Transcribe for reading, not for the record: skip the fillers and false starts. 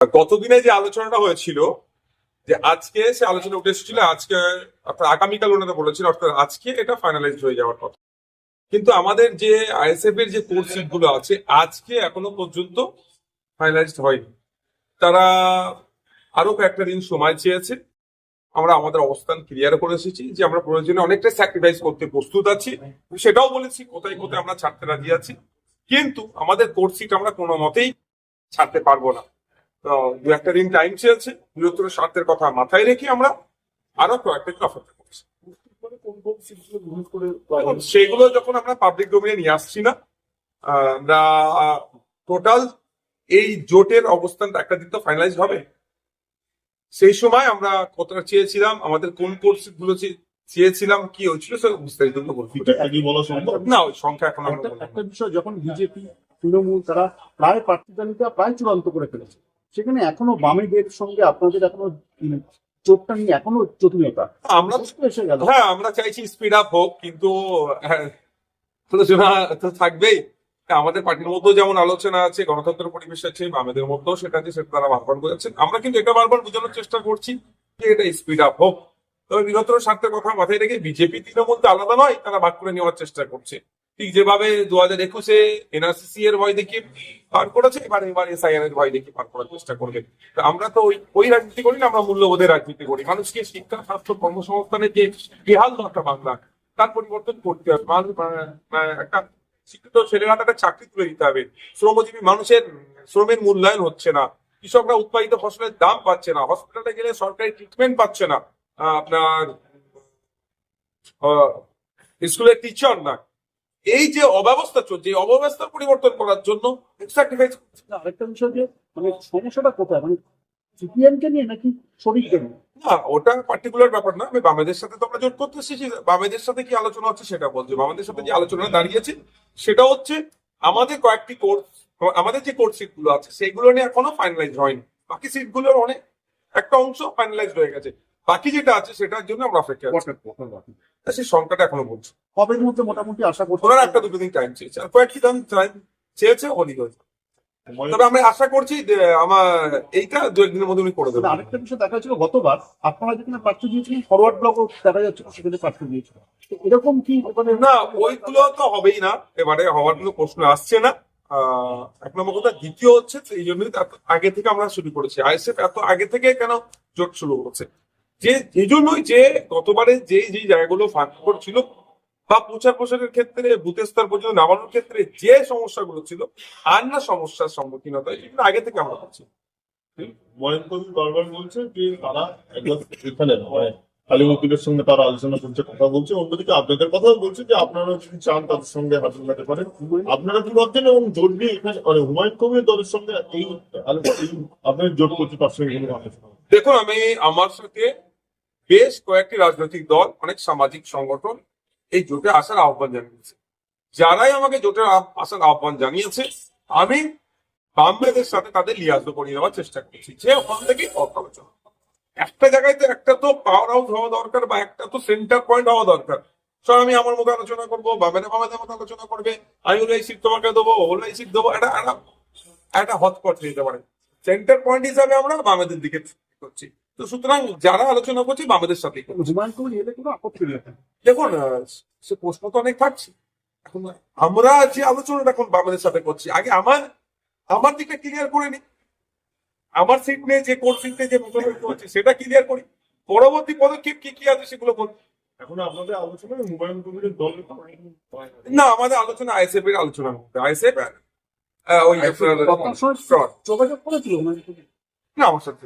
গতদিনে যে আলোচনাটা হয়েছিল, যে আজকে সে আলোচনা উঠে এসেছিল, আজকে অর্থাৎ আগামীকাল ওনারা বলেছিল, অর্থাৎ আজকে এটা ফাইনালাইজ হয়ে যাওয়ার কথা। কিন্তু আমাদের যে আইএসএফ এর যে কোর সিট গুলো আছে আজকে এখনো পর্যন্ত ফাইনালাইজড হয়নি। তারা আরো কয়েকটা দিন সময় চেয়েছে। আমরা আমাদের অবস্থান ক্লিয়ার করে এসেছি যে আমরা প্রয়োজনে অনেকটা স্যাক্রিফাইস করতে প্রস্তুত আছি, সেটাও বলেছি কোথায় কোথায় আমরা ছাড়তে রাজি আছি, কিন্তু আমাদের কোর সিট আমরা কোনো মতেই ছাড়তে পারবো না। তো দু একটা দিন টাইম চেয়েছে, বৃহত্তর স্বার্থের কথা মাথায় রেখে আমরা আরো কয়েকটা দিন অপেক্ষা করছি। দেখুন, সেগুলো যখন আমরা পাবলিক ডোমেনে নিয়ে আসছি না, আমরা টোটাল এই জোটের অবস্থানটা একটা দিন তো ফাইনালাইজ হবে। সেই সময় আমরা কতটা চেয়েছিলাম, আমাদের কোন কোর্স গুলো চেয়েছিলাম, কি হয়েছিল, সে বিস্তারিত বলবো না, ওই সংখ্যা এখন আমরা বলবো না। একটা বিষয়, যখন বিজেপি তৃণমূল তারা প্রায় প্রার্থী তালিকা প্রায় চূড়ান্ত করে ফেলেছে, সেখানে এখনো বামেদের সঙ্গে আপনাদের এখনো জোটটা নিয়ে এখনো জটিলতা আমরা এসে গেল। হ্যাঁ, আমরা চাইছি স্পিড আপ হোক, কিন্তু আলোচনা তো থাকবেই। আমাদের পার্টির মধ্যেও যেমন আলোচনা আছে, গণতন্ত্র পরিবেশ আছে, বামেদের মধ্যেও সেটা আছে, সেটা তারা বারবার বলেছেন। আমরা কিন্তু এটা বারবার বোঝানোর চেষ্টা করছি যে এটা স্পিড আপ হোক। তবে বৃহত্তর স্বার্থের কথা মাথায় রেখে বিজেপি তৃণমূল তো আলাদা নয়, তারা ভাগ করে নেওয়ার চেষ্টা করছে। ঠিক যেভাবে 2021-এ এনআরসিসি এর ভয় দেখিয়ে পার করেছে, এবার এসআইআর এর ভয় দেখিয়ে পার করার চেষ্টা করবে। তো আমরা তো ওই রাজনীতি করি না, আমরা মূল্যবোধের রাজনীতি করি। মানুষকে শিক্ষা, স্বাস্থ্য, কর্মসংস্থানের যে বেহাল দরকার বাংলা, তার পরিবর্তন করতে হবে। একটা শিক্ষিত ছেলেরা তাদের চাকরি তুলে দিতে হবে। শ্রমজীবী মানুষের শ্রমের মূল্যায়ন হচ্ছে না, কৃষকরা উৎপাদিত ফসলের দাম পাচ্ছে না, হসপিটালে গেলে সরকারি ট্রিটমেন্ট পাচ্ছে না, আপনার স্কুলের টিচার না। এই যে অব্যবস্থা চলছে, এই অব্যবস্থার পরিবর্তন করার জন্য স্যাক্রিফাইস। আরেকটা বিষয়, যে মানে সমস্যাটা কোথায়, মানে সিপিএম কে নিয়ে নাকি শরীরকে নিয়ে? না, ওটা পার্টিকুলার ব্যাপার না। আমি বামেদের সাথে তো আমরা জোট করতে এসেছি, বামেদের সাথে কি আলোচনা হচ্ছে সেটা বলছি। বামেদের সাথে যে আলোচনা দাঁড়িয়েছে সেটা হচ্ছে আমাদের কয়েকটি কোর্স, আমাদের যে কোর্স সিট গুলো আছে সেগুলো নিয়ে এখনো ফাইনালাইজ হয়নি। বাকি সিট গুলোর অনেক একটা অংশ ফাইনালাইজ হয়ে গেছে, বাকি যেটা আছে সেটার জন্য আমরা অপেক্ষা আছি। সেই সংখ্যাটা এখনো বলছি। কবের মধ্যে মোটামুটি আশা করছি? ওনারা একটা দুটো দিন টাইম চেয়েছে, আর কয়েকটি দিন টাইম চেয়েছে, হলি হয়েছে। তবে আমরা আশা করছি যে আমার এইটা দু একদিনের মধ্যে উনি করে দেবেন। আরেকটা বিষয় দেখা যাচ্ছিল, গতবার আপনারা যেখানে প্রার্থী দিয়েছিলেন ফরওয়ার্ড ব্লকও দেখা যাচ্ছিল সেখানে প্রার্থী দিয়েছিল, এরকম কি মানে? না, ওইগুলো তো হবেই না, এবারে হওয়ার কোনো প্রশ্ন আসছে না। এক নম্বর কথা। দ্বিতীয় হচ্ছে, এই জন্যই আগে থেকে আমরা শুরু করেছি। আইএসএফ এত আগে থেকে কেন জোট শুরু করছে, যে এই জন্যই যে গতবারে যে জায়গাগুলো ফাঁক ছিল বা প্রচার প্রসারের ক্ষেত্রে বুথ স্তর পর্যন্ত নামানোর ক্ষেত্রে যে সমস্যাগুলো ছিল, আর না সমস্যার সম্মুখীন হতে হয়, এগুলো আগে থেকে আমরা করছি। ময়ন কবির বারবার বলছে যে তারা একদম এখানে আলী উকিলের সঙ্গে তারা আলোচনা করছে, কথা বলছে। অন্যদিকে আপনাদের কথাও বলছে যে আপনারা যদি চান তাদের সঙ্গে হাত মেলাতে পারেন। আপনারা কি ভাবছেন, এবং জোট দিয়ে এখানে মানে হুমায়ুন কবির দলের সঙ্গে এই আপনাদের জোট করছে তার সঙ্গে কোনো আলোচনা? দেখুন, আমি আমার সাথে বেশ কয়েকটি রাজনৈতিক দল, অনেক সামাজিক সংগঠন এই জোটে আসার আহ্বান জানিয়েছে। যারাই আমাকে জোটে আসার আহ্বান জানিয়েছে, আমি বামদের সাথে তাদের লিয়াজও করিয়ে দেওয়ার চেষ্টা করছি, যে ওখান থেকে আলোচনা। একটা জায়গায় তো একটা তো পাওয়ার হাউস হওয়া দরকার, বা একটা তো সেন্টার পয়েন্ট হওয়া দরকার। সব আমি আমার মতো আলোচনা করবো, বামেরা বামেদের মতো আলোচনা করবে, আমি হলো এই সিট তোমাকে দেবো, হলো এই সিট দেবো, একটা হটপট দিতে পারে। সেন্টার পয়েন্ট হিসাবে আমরা বামেদের দিকে করছি। তো সুতরাং যারা আলোচনা করছি বামেদের সাথেই করছি। হুমায়ুন কবির এলে কোনো আপত্তি নেই। দেখুন, সে প্রশ্ন তো অনেক থাকছে। এখন আমরা যে আলোচনাটা এখন বামেদের সাথে করছি, আগে আমার দিকটা ক্লিয়ার করে নি। আমার সিট নিয়ে যে কোর্ট সিট নিয়ে যে মোকাবেলা করছি সেটা ক্লিয়ার করি, পরবর্তী পদক্ষেপ কি কি আছে সেগুলো বলবো। এখন আপনাদের আলোচনা হুমায়ুন কবিরের দলের না, আমাদের আলোচনা আইএসএফ এর আলোচনা করতে। আইএসএফ ওই যোগাযোগ করেছিল হুমায়ুন কবির? না, আমার সাথে